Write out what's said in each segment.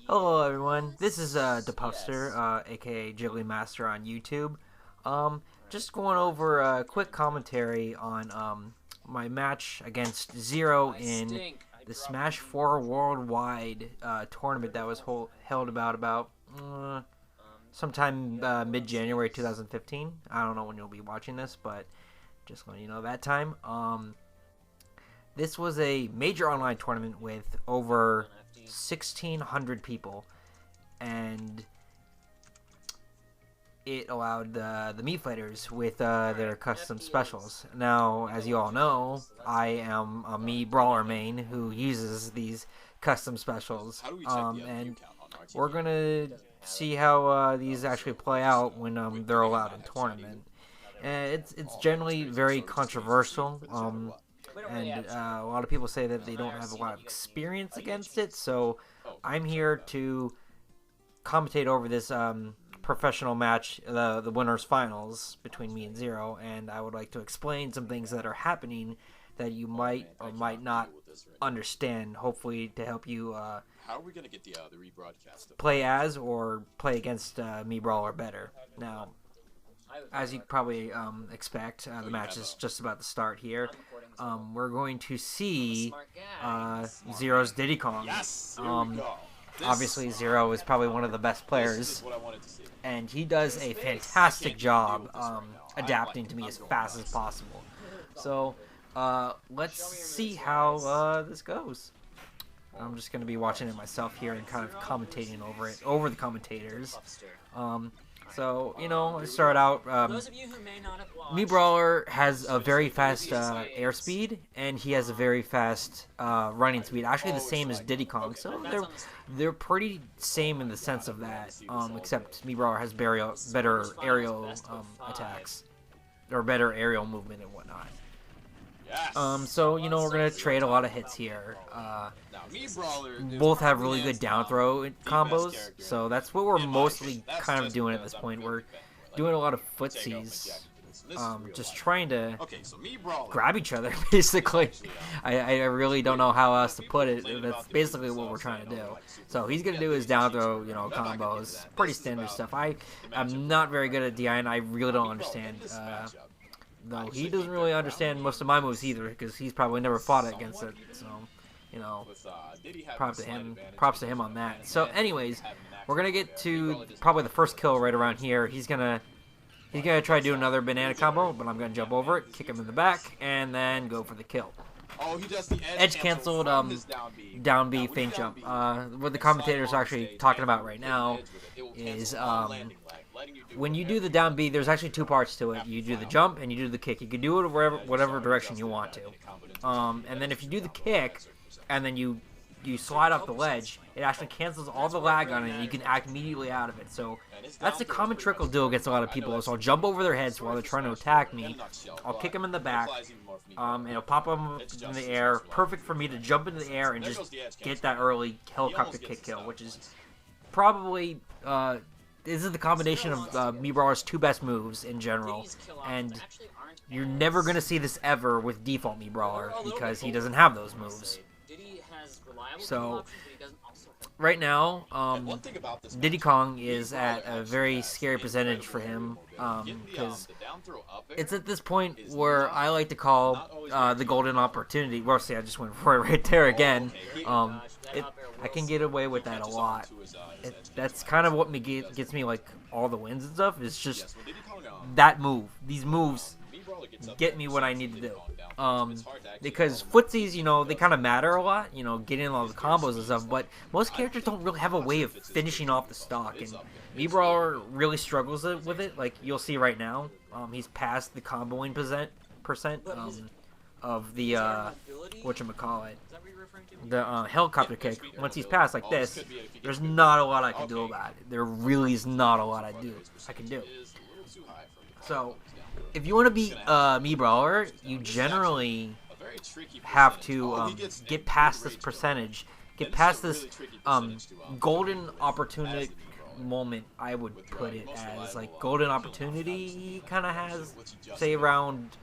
Hello everyone, this is Dapuffster, aka Jiggly Master on YouTube. Just going over a quick commentary on my match against ZeRo in the Smash 4 Worldwide tournament that was held about sometime mid-January 2015. I don't know when you'll be watching this, but just letting you know that time. This was a major online tournament with over 1,600 people, and it allowed the Mii fighters with their custom specials. Now, as you all know, I am a Mii Brawler main who uses these custom specials, and we're gonna see how these actually play out when they're allowed in tournament. It's generally very controversial. And a lot of people say that they don't have a lot of experience against it, so I'm here to commentate over this professional match, the winners finals between me and ZeRo, and I would like to explain some things that are happening that you might or might not understand, hopefully to help you How are we gonna get the rebroadcast? play as or play against Mii Brawler better. Now, as you probably expect, the match is just about to start here. We're going to see ZeRo's Diddy Kong. Yes. Obviously, ZeRo is probably one of the best players, and he does a fantastic job adapting to me as fast as possible. So, let's see how this goes. I'm just going to be watching it myself here and kind of commentating over the commentators. So, let's start out. Mii Brawler has a very fast airspeed, and he has a very fast running speed. Actually, the same as Diddy Kong. So they're pretty same in the sense of that, except Mii Brawler has better aerial attacks, or better aerial movement and whatnot. So we're gonna trade a lot of hits here. Both have really good down throw combos, so that's what we're mostly kind of doing at this point. We're doing a lot of footsies, just trying to grab each other, basically. I really don't know how else to put it. That's basically what we're trying to do. So he's gonna do his down throw, combos, pretty standard stuff. I'm not very good at DI, and I really don't understand. Though he doesn't really understand most of my moves either, because he's probably never fought against it. So, props to him on that. So, anyways, we're gonna get to probably the first kill right around here. He's gonna try to do another banana combo, but I'm gonna jump over it, kick him in the back, and then go for the kill. Oh, he does the Edge canceled down B feint jump. What the commentators are actually talking about right now is when you do the down B, there's actually two parts to it. You do the jump and you do the kick. You can do it whatever direction you want to. And then if you do the kick and then you slide off the ledge, it actually cancels all the lag on it, and you can act immediately out of it. So that's a common trick I'll do against a lot of people. So I'll jump over their heads while they're trying to attack me. I'll kick them in the back, and I'll pop them in the air. Perfect for me to jump into the air and just get that early helicopter kick kill, which is probably this is the combination of Mii Brawler's two best moves in general, and you're never going to see this ever with default Mii Brawler because he doesn't have those moves. So, right now, Diddy Kong is at a very scary percentage for him, because it's at this point where I like to call the golden opportunity. Well, see, I just went for it right there again. I can get away with that a lot. That's kind of what gets me like all the wins and stuff. It's just that move. These moves get me what I need to do. Because footsies, they kind of matter a lot, getting all the combos and stuff, but most characters don't really have a way of finishing off the stock, and Mii Brawler really struggles with it. Like you'll see right now, he's past the comboing percent of the whatchamacallit, the helicopter kick. Once he's past like this, there's not a lot I can do about it. There really is not a lot I can do. So, if you want to beat Mii Brawler, you generally have to get past this percentage, get past this golden opportunity moment. I would put it as like golden opportunity. He kind of has, say, around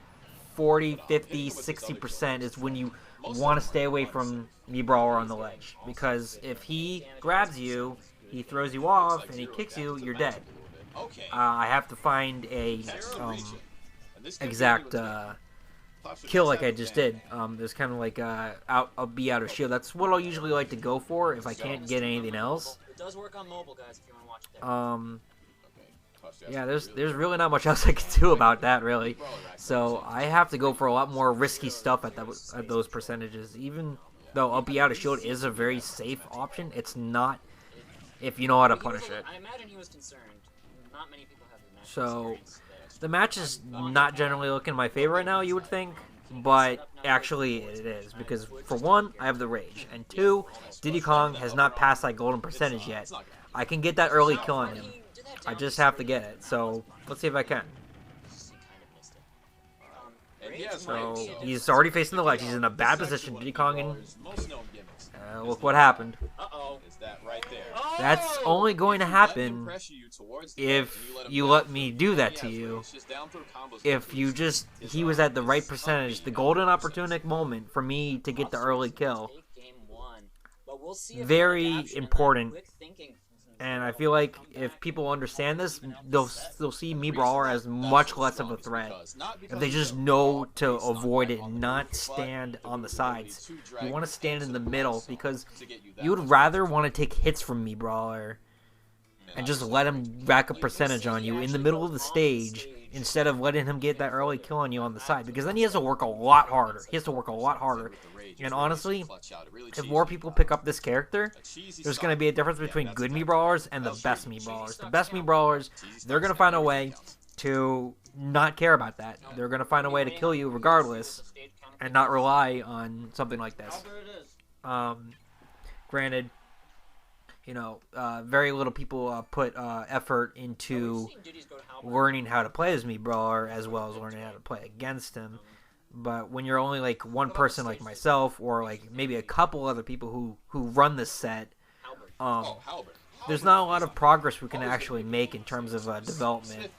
40, 50, 60% is when you want to stay away from Mii Brawler on the ledge, because if he grabs you, he throws you off, and he kicks you, you're dead. I have to find a exact kill like I just did. There's kind of like I'll be out of shield. That's what I'll usually like to go for if I can't get anything else. It does work on mobile, guys, if you want to watch it there. Yeah, there's really not much else I can do about that, really. So I have to go for a lot more risky stuff at those percentages. Even though I'll be out of shield is a very safe option, it's not if you know how to punish it. I imagine he was concerned. Not many people have the match So experience there. the match is not generally looking in my favor right now, you would think, but actually it is, because for one, I have the rage, and two, Diddy Kong has not passed that golden percentage yet. I can get that early kill on him. I just have to get it. So let's see if I can. So he's already facing the ledge. He's in a bad position. Diddy Kong and look what happened. That's only going to happen if you let me do that to you. If you just, he was at the right percentage, the golden opportunistic moment for me to get the early kill. Very important. And I feel like if people understand this, they'll see Mii Brawler as much less of a threat. If they just know to avoid it and not stand on the sides. You want to stand in the middle, because you would rather want to take hits from Mii Brawler and just let him rack a percentage on you in the middle of the stage, instead of letting him get that early kill on you on the side, because then he has to work a lot harder. And honestly, if more people pick up this character, there's going to be a difference between good Mii Brawlers and the best Mii Brawlers. The best Mii Brawlers, they're going to find a way to not care about that. They're going to find a way to kill you regardless and not rely on something like this. Granted, you know, very little people put effort into learning how to play as Mii Brawler as well as learning how to play against him. But when you're only like one person like myself, or like maybe a couple other people who run this set, there's not a lot of progress we can actually make in terms of development.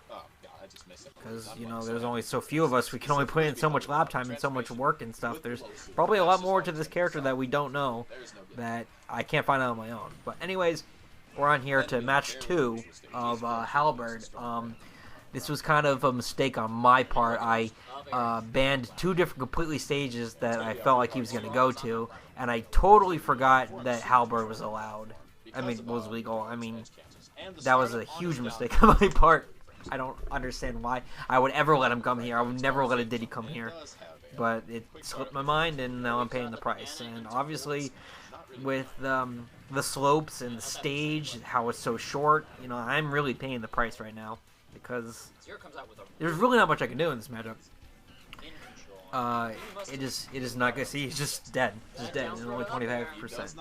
Because, you know, there's only so few of us. We can only put in so much lab time and so much work and stuff. There's probably a lot more to this character that we don't know, that I can't find out on my own. But anyways, we're on here to match 2 of Halberd. This was kind of a mistake on my part. I banned 2 different completely stages that I felt like he was going to go to, and I totally forgot that Halberd was allowed. Was legal. That was a huge mistake on my part. I don't understand why I would ever let him come here. I would never let a Diddy come here. But it slipped my mind, and now I'm paying the price. And obviously, with the slopes and the stage, how it's so short, you know, I'm really paying the price right now, because there's really not much I can do in this matchup. It is not good. See, he's just dead. Just dead. It's only 25%.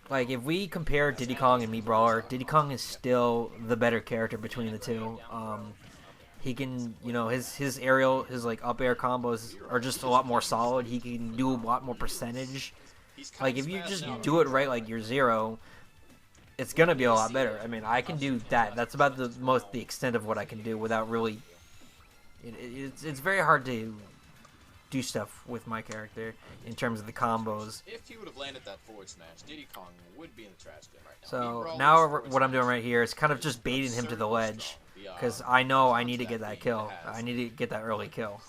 Like, if we compare Diddy Kong and Mii Brawler, Diddy Kong is still the better character between the two. He can, you know, his aerial, his like up air combos are just a lot more solid. He can do a lot more percentage. Like, if you just do it right, like your ZeRo, it's gonna be a lot better. I can do that. That's about the extent of what I can do without really. It's very hard to do stuff with my character in terms of the combos. If he would have landed that forward smash, Diddy Kong would be in the trash can right now. So now what I'm doing right here is kind of just baiting him to the ledge, because I know I need to get that kill. I need to get that early kill.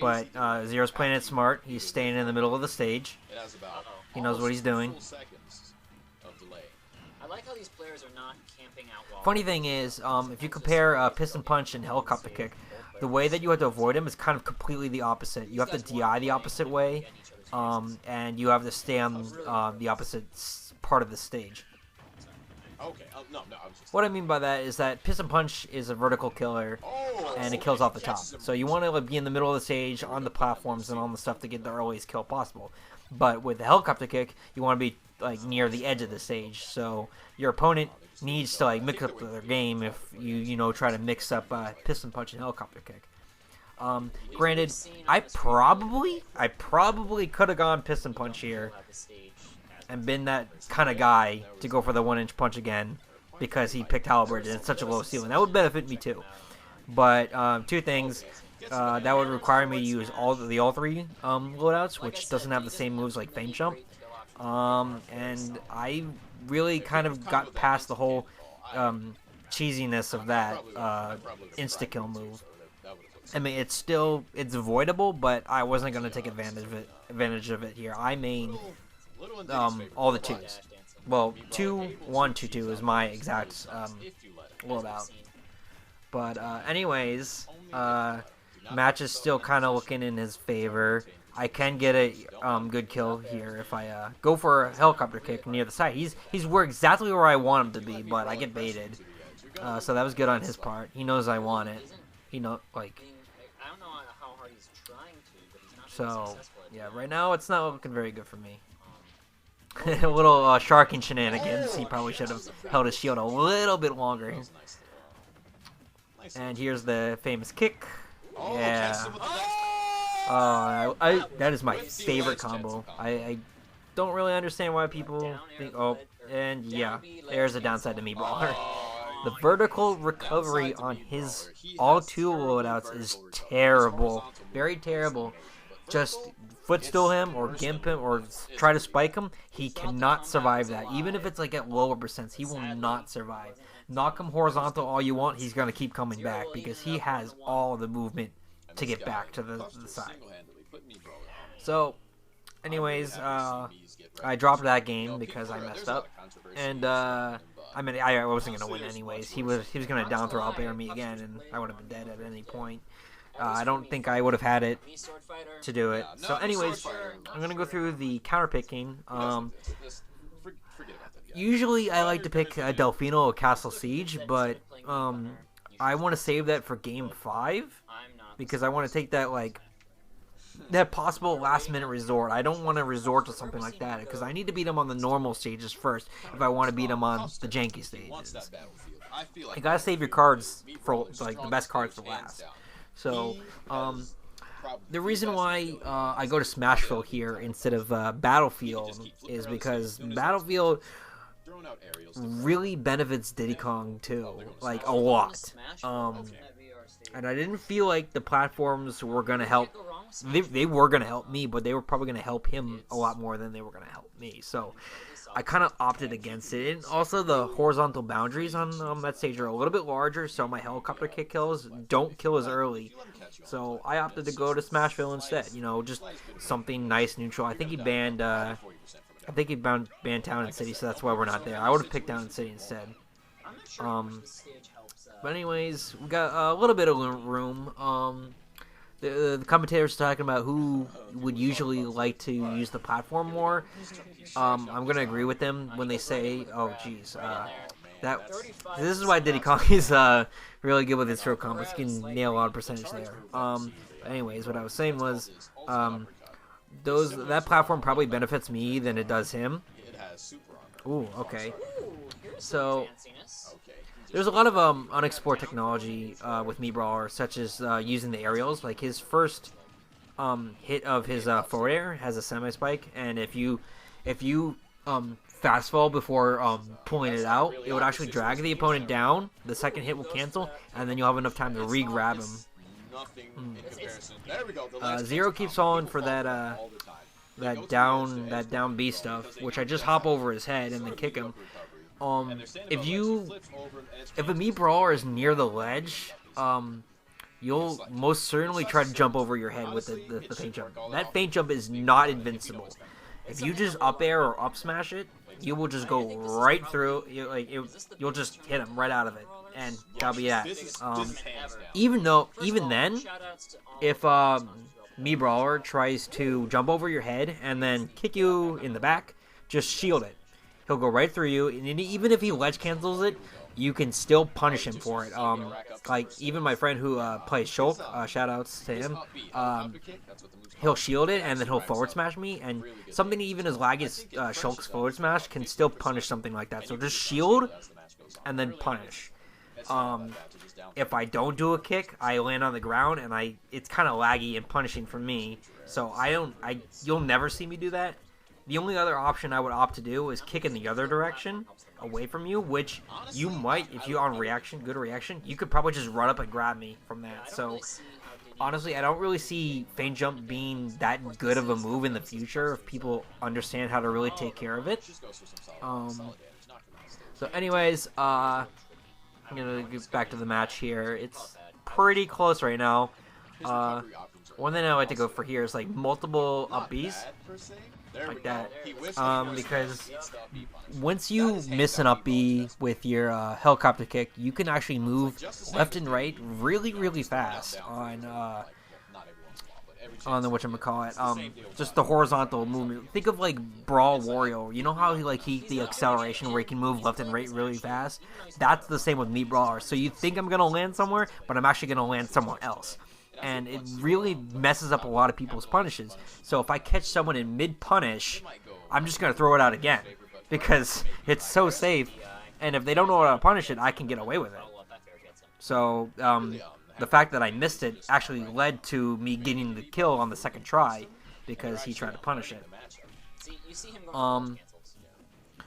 But ZeRo's playing it smart. He's staying in the middle of the stage. He knows what he's doing. I like how these players are not camping out. Funny thing is, if you compare Piston Punch and Helicopter Kick, the way that you have to avoid him is kind of completely the opposite. You have to DI the opposite way, and you have to stay on the opposite part of the stage. Okay. No. What I mean by that is that Piston Punch is a vertical killer, and it kills off the top. So you want to be in the middle of the stage, on the platforms, and on the stuff to get the earliest kill possible. But with the Helicopter Kick, you want to be like near the edge of the stage. So your opponent needs to like mix up their game if you know try to mix up Piston Punch and Helicopter Kick. Granted, I probably could have gone Piston Punch here and been that kind of guy to go for the 1-inch punch again, because he picked Halberd and it's such a low ceiling. That would benefit me too. But 2 things. that would require me to use all three loadouts, which doesn't have the same moves like Feint Jump. And I really kind of got past the whole cheesiness of that insta-kill move. I mean, it's avoidable, but I wasn't going to take advantage of it here. I main all the 2s. Well, 2-1, 2-2 is my exact loadout. But anyways, match is still kind of looking in his favor. I can get a good kill here if I go for a helicopter kick near the side. He's exactly where I want him to be, but I get baited. So that was good on his part. He knows I want it. He know like. I don't know how hard he's trying to, but he's not So successful. yeah, right now it's not looking very good for me. A little sharking shenanigans. He probably should have held his shield a little bit longer. And here's the famous kick. Yeah. That is my favorite combo. I don't really understand why people think. Oh, and yeah, there's a downside to Mii Brawler. The vertical recovery on his all 2 loadouts is terrible. Very terrible. Just footstool him or gimp him or try to spike him. He cannot survive that. Even if it's like at lower percents, he will not survive. Knock him horizontal all you want, he's going to keep coming back because he has all the movement to get back to the side. So, anyways, I dropped that game because I messed up. And, I mean, I wasn't going to win anyways. He was going to down throw up air me again, and I would have been dead at any point. I don't think I would have had it to do it. So anyways, I'm going to go through the counter picking. Usually I like to pick Delfino or Castle Siege, but I want to save that for Game 5 because I want to take that possible last-minute resort. I don't want to resort to something like that because I need to beat him on the normal stages first if I want to beat him on the janky stages. You gotta save your cards for the best cards for last. So, the reason why I go to Smashville here instead of Battlefield is because Battlefield really benefits Diddy Kong too, a lot. And I didn't feel like the platforms were gonna help. They were gonna help me, but they were probably gonna help him a lot more than they were gonna help me. So I kind of opted against it. And also the horizontal boundaries on that stage are a little bit larger, so my helicopter kick kills don't kill as early. So I opted to go to Smashville instead. You know, just something nice, neutral. I think he banned Town and City, so that's why we're not there. I would have picked Town and City instead. But anyways, we got a little bit of room. The commentators talking about who would usually like to use the platform more. I'm gonna agree with them when they say, "Oh, geez, this is why Diddy Kong is really good with his throw combos. He can nail a lot of percentage there." Anyways, what I was saying was, that platform probably benefits me than it does him. Ooh, okay. So there's a lot of unexplored technology with Mii Brawler, such as using the aerials. Like his first hit of his forward air has a semi-spike, and if you fast fall before pulling it out, it would actually drag the opponent down. The second hit will cancel, and then you'll have enough time to re-grab him. ZeRo keeps falling for that down B stuff, which I just hop over his head and then kick him. If a Mii Brawler is near the ledge, you'll most certainly try to jump over your head with the feint jump. That feint jump is not invincible. If you just up air or up smash it, you will just go right through. You'll just hit him right out of it, and that'll be that. Even then, if Mii Brawler tries to jump over your head and then kick you in the back, just shield it. He'll go right through you, and even if he ledge cancels it, you can still punish him for it. Even my friend who plays Shulk, shoutouts to him, he'll shield it, and then he'll forward smash me, and something even as laggy as Shulk's forward smash can still punish something like that. So just shield, and then punish. If I don't do a kick, I land on the ground, and it's kind of laggy and punishing for me. So you'll never see me do that. The only other option I would opt to do is kick in the other direction, away from you, which you might, if you're on good reaction, you could probably just run up and grab me from that. So honestly, I don't really see feint jump being that good of a move in the future if people understand how to really take care of it. So anyways, I'm gonna get back to the match here. It's pretty close right now. One thing I like to go for here is like multiple up Bs, like that, because once you miss an up B with your helicopter kick, you can actually move left and right really fast on the whatchamacallit, just the horizontal movement. Think of like Brawl Wario. You know how he the acceleration where he can move left and right really fast? That's the same with Mii Brawler. So you think I'm gonna land somewhere, but I'm actually gonna land somewhere else. And it really messes up a lot of people's punishes. So if I catch someone in mid-punish, I'm just going to throw it out again. Because it's so safe. And if they don't know how to punish it, I can get away with it. So the fact that I missed it actually led to me getting the kill on the second try. Because he tried to punish it.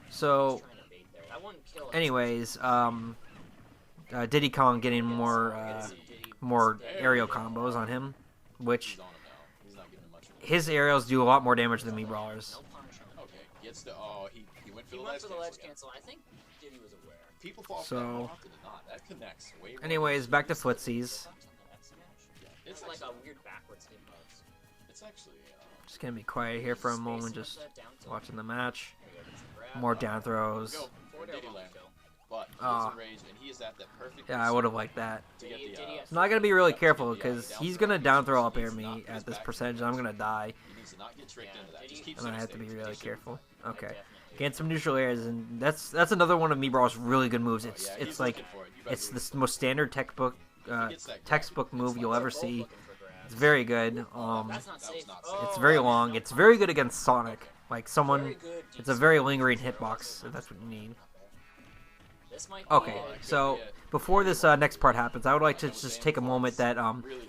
So anyways, Diddy Kong getting more aerial combos on him, which his aerials do a lot more damage than Mii Brawler's. He went for the ledge cancel. I think Diddy was aware. So, anyways, back to footsies. It's like a weird backwards hitbox. It's actually Just gonna be quiet here for a moment, just watching the match. More down throws. Yeah, I would have liked that. So I gotta be really careful because he's gonna down throw up air me at this percentage. I'm gonna die, and I have to be really careful. Okay, get some neutral airs, and that's another one of Mii Brawler's really good moves. It's like it's the most standard textbook move you'll ever see. It's very good. It's very long. It's very good against Sonic. Like someone, it's a very lingering hitbox. If that's what you need. Okay, so before this next part happens, I would like to just take a moment that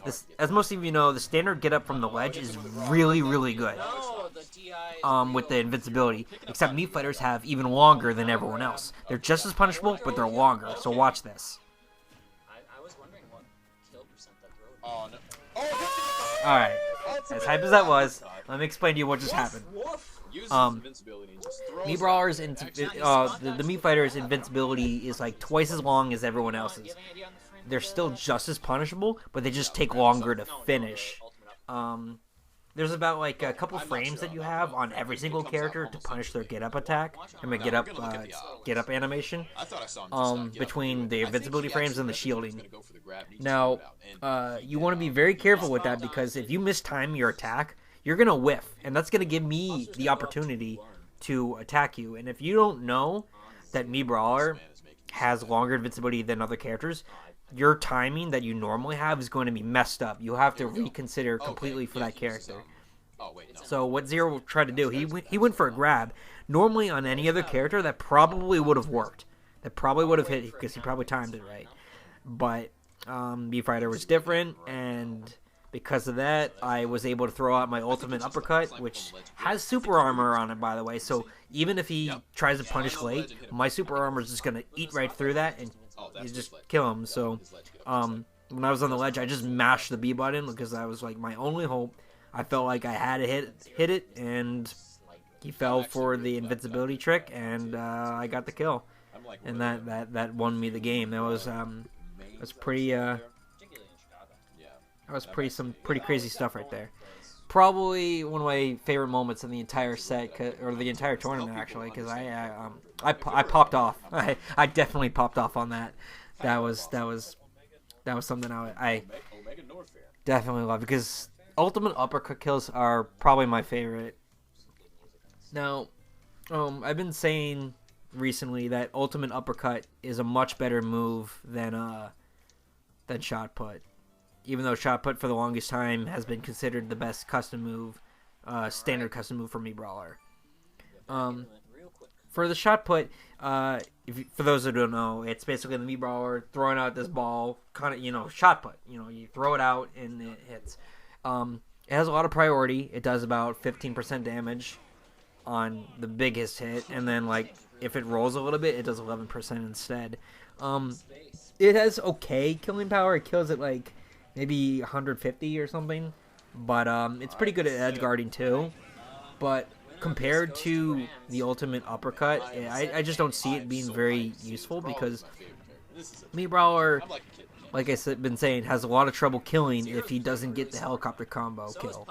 this, as most of you know, the standard get up from the ledge is really good. With the invincibility, except Mii fighters have even longer than everyone else. They're just as punishable, but they're longer. So watch this. I was wondering what kill percent that Oh no! All right, as hype as that was, let me explain to you what just happened. Mii Brawler's the Mii fighter's invincibility is like twice as long as everyone else's. They're still just as punishable, but they just take longer to finish. There's about like a couple frames that you have on every single character to punish their get up attack. I mean get up animation. Between the invincibility frames and the shielding. Now, you want to be very careful with that because if you mistime your attack, you're going to whiff, and that's going to give me the opportunity to attack you. And if you don't know that Mii Brawler has longer invincibility than other characters, your timing that you normally have is going to be messed up. You'll have to reconsider completely for that character. So what ZeRo tried to do, he went for a grab. Normally on any other character, that probably would have worked. That probably would have hit because he probably timed it right. But Mii Fighter was different, and because of that, I was able to throw out my ultimate uppercut, which has super armor on it, by the way. So even if he tries to punish late, my super armor is just going to eat right through that and you just kill him. So when I was on the ledge, I just mashed the B button because that was like my only hope. I felt like I had to hit it, and he fell for the invincibility trick, and I got the kill. And that won me the game. That was pretty... That was some pretty crazy stuff right there. Probably one of my favorite moments in the entire set, or the entire tournament actually, because I popped off. I definitely popped off on that. That was something I definitely love because ultimate uppercut kills are probably my favorite. Now, I've been saying recently that ultimate uppercut is a much better move than shot put. Even though shot put for the longest time has been considered the best custom move, standard custom move for Mii Brawler. For the shot put, for those who don't know, it's basically the Mii Brawler throwing out this ball, kind of, shot put. You throw it out and it hits. It has a lot of priority. It does about 15% damage on the biggest hit, and then like if it rolls a little bit, it does 11% instead. It has okay killing power. It kills it like maybe 150 or something. But it's pretty good at edge guarding too. But compared to the ultimate uppercut, I just don't see it being very useful because Mii Brawler, like I said, been saying, has a lot of trouble killing if he doesn't get the helicopter combo kill.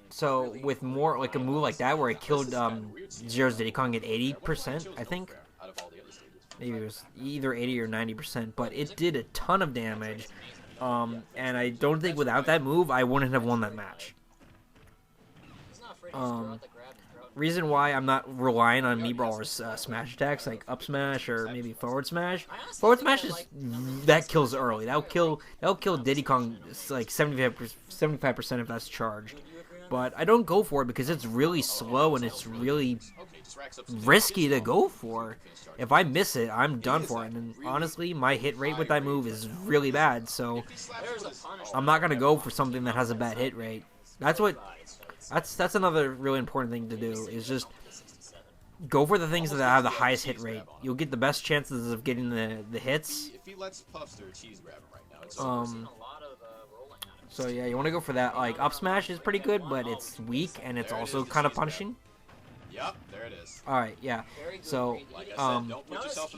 So with more like a move like that where it killed ZeRo's Diddy Kong at 80%, I think. Maybe it was either 80 or 90%, but it did a ton of damage. And I don't think without that move, I wouldn't have won that match. Reason why I'm not relying on Mii Brawler's smash attacks, like up smash or maybe forward smash. Forward smash is that kills early. That'll kill Diddy Kong like 75% if that's charged. But I don't go for it because it's really slow and it's really risky to go for. If I miss it, I'm done for it. And honestly, my hit rate with that move is really bad. So I'm not gonna go for something that has a bad hit rate. That's another really important thing to do is just go for the things that have the highest hit rate. You'll get the best chances of getting the hits. So yeah, you want to go for that. Like up smash is pretty good, but it's weak and it's also kind of punishing. Yep, there it is. All right, yeah. So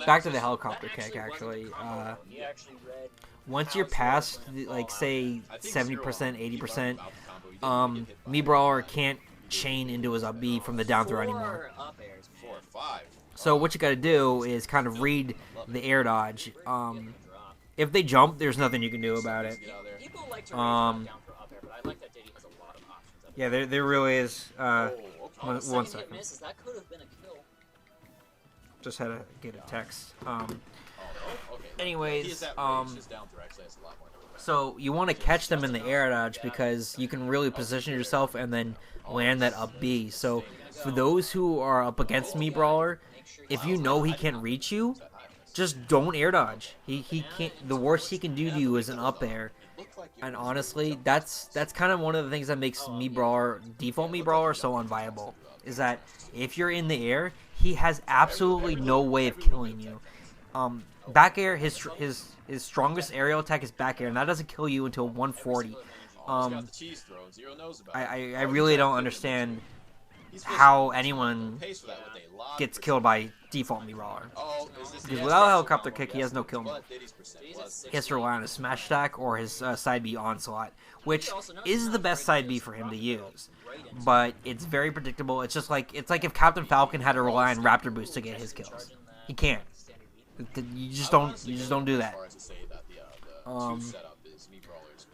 back to the helicopter kick. Actually, once you're past like say 70%, 80%, Mii Brawler can't chain into his up B from the down throw anymore. So what you got to do is kind of read the air dodge. If they jump, there's nothing you can do about it. Yeah, there really is. One second. Just had to get a text. Anyways, so you want to catch them in the air dodge because you can really position yourself and then land that up B. So for those who are up against Mii Brawler, if you know he can't reach you, just don't air dodge. He can't. The worst he can do to you is an up air. And honestly, that's kind of one of the things that makes Mii Brawler, default Mii Brawler, so unviable. Is that if you're in the air, he has absolutely no way of killing you. Back air, his strongest aerial attack is back air, and that doesn't kill you until 140. I really don't understand how anyone gets killed by default Mii Brawler. Because without a helicopter kick, he has no kill move. He has to rely on his smash attack or his side B onslaught, which is the best side B for him to use. But it's very predictable. It's like if Captain Falcon had to rely on Raptor Boost to get his kills. He can't. You just don't do that.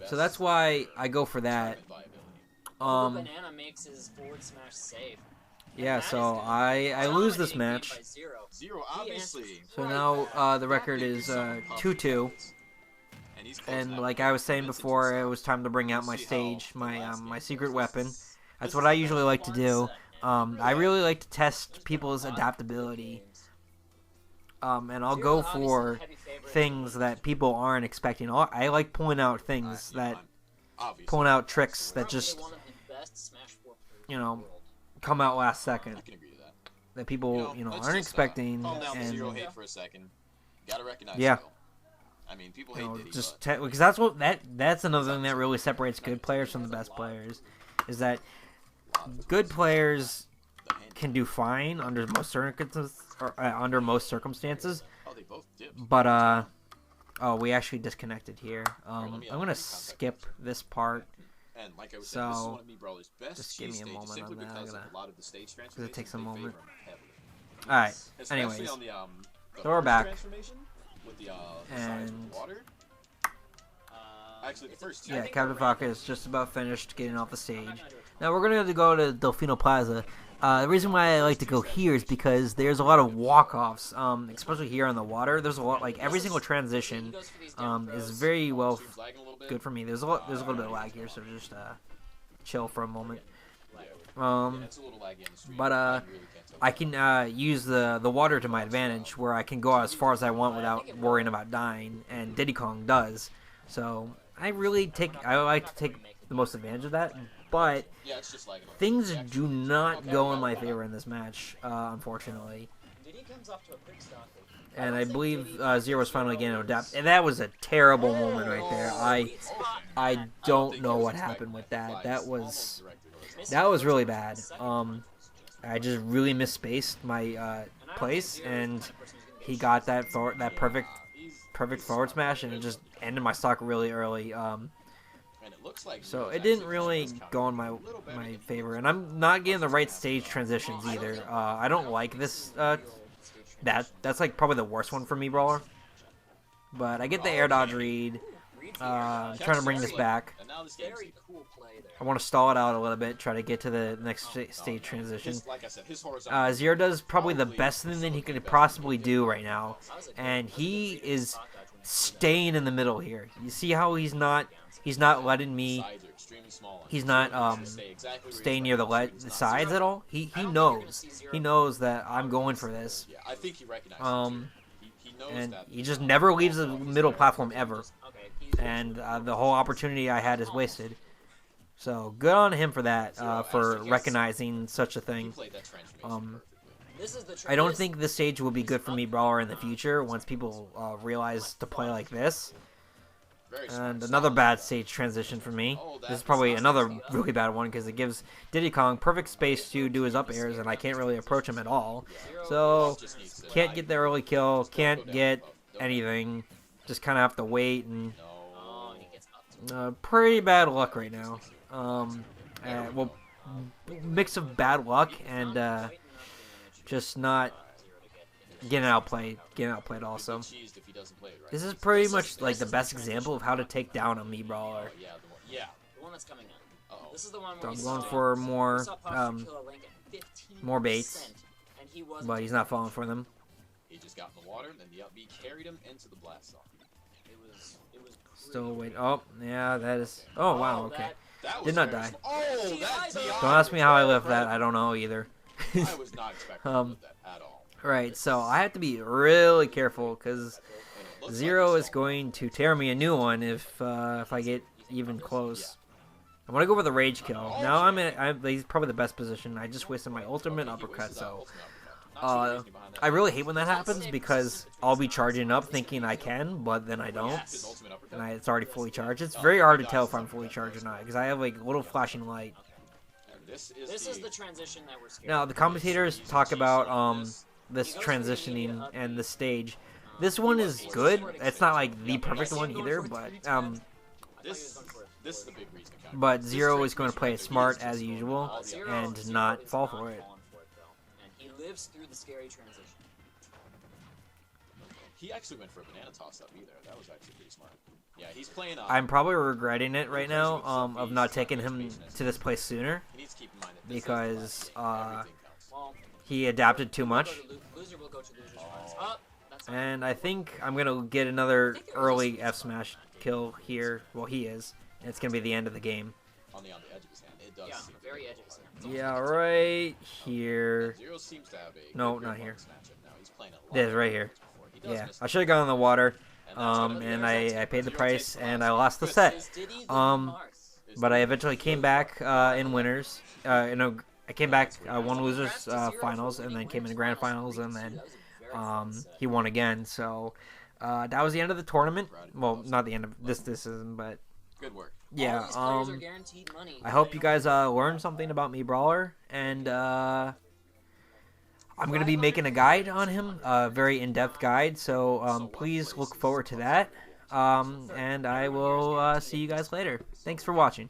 So that's why I go for that. Banana makes his forward smash safe. Yeah, so I lose this match. So now the record is 2-2. And like I was saying before, it was time to bring out my stage, my secret weapon. That's what I usually like to do. I really like to test people's adaptability. And I'll go for things that people aren't expecting. I like pulling out tricks that just, come out last second. That people, aren't expecting. And yeah. I mean, people hate Diddy, because that's another thing that really separates good players from the best players, is that good players can do fine under most circumstances, but we actually disconnected here. I'm gonna skip this part. So just give me a moment on that. Because it takes a moment. All right. Anyways, so we're back. And yeah, Captain Falcon is just about finished getting off the stage. Now we're going to have to go to Delfino Plaza. The reason why I like to go here is because there's a lot of walk-offs, especially here on the water. There's a lot, like every single transition is very well good for me. There's a little bit of lag here, so just chill for a moment. But I can use the water to my advantage, where I can go as far as I want without worrying about dying, and Diddy Kong does. So I like to take the most advantage of that. But things do not go in my favor in this match, unfortunately. Diddy comes off to a quick start. And I believe ZeRo's finally getting adapt. And that was a terrible moment right there. I don't know what happened with that. That was really bad. I just really misspaced my place, and he got that perfect forward smash, and it just ended my stock really early. So it didn't really go in my favor, and I'm not getting the right stage transitions either. I don't like this. That's like probably the worst one for Mii Brawler. But I get the air dodge read. I'm trying to bring this back. I want to stall it out a little bit, try to get to the next stage transition. ZeRo does probably the best thing that he could possibly do right now, and he is staying in the middle here. You see how he's not letting me. He's not staying near the sides at all. He knows that I'm going for this. And he just never leaves the middle platform ever. And the whole opportunity I had is wasted. So good on him for that, for recognizing such a thing. I don't think this stage will be good for Mii Brawler in the future once people realize to play like this. And another bad stage transition for me. This is probably another really bad one because it gives Diddy Kong perfect space to do his up airs, and I can't really approach him at all. So, can't get the early kill, can't get anything. Just kind of have to wait, and pretty bad luck right now. Well, mix of bad luck and just not getting outplayed also. This is pretty much like the best example of how to take down a Mii Brawler. So I'm going for more baits, but he's not falling for them. He just got in the water, and then the up B carried him into the blast zone. Still wait. Oh, yeah, that is. Oh, wow, okay. Did not die. Oh, don't ask me how I left that. I don't know either. I was not expecting that at all. Right, so I have to be really careful because ZeRo is going to tear me a new one if I get even close. I want to go for the rage kill. Now he's probably the best position. I just wasted my ultimate uppercut, so I really hate when that happens because I'll be charging up thinking I can, but then I don't, and it's already fully charged. It's very hard to tell if I'm fully charged or not because I have like a little flashing light. This is the transition that we're scared. Now the commentators talk about this transitioning and the stage. This one is good. It's not like the perfect one either, but this is the big reason. But ZeRo is going to play it smart as usual and not fall for it. And he lives through the scary transition. He actually went for a banana toss up either. That was actually pretty smart. Yeah, he's playing. I'm probably regretting it right now of not taking him to this place sooner because he adapted too much. And I think I'm going to get another early F smash kill here. Well, he is. And it's going to be the end of the game. On the edge of his hand. It does. Yeah, very edge of his hand. Yeah, right here. No, not here. It is right here. Yeah, I should have gone in the water. And I paid the price, and I lost the set. But I eventually came back in winners. I came back, won losers finals, and then came into grand finals, and then he won again. So that was the end of the tournament. Well, not the end of this isn't, but good work. Yeah. I hope you guys learned something about Mii Brawler, and I'm going to be making a guide on him, a very in-depth guide, so please look forward to that, and I will see you guys later. Thanks for watching.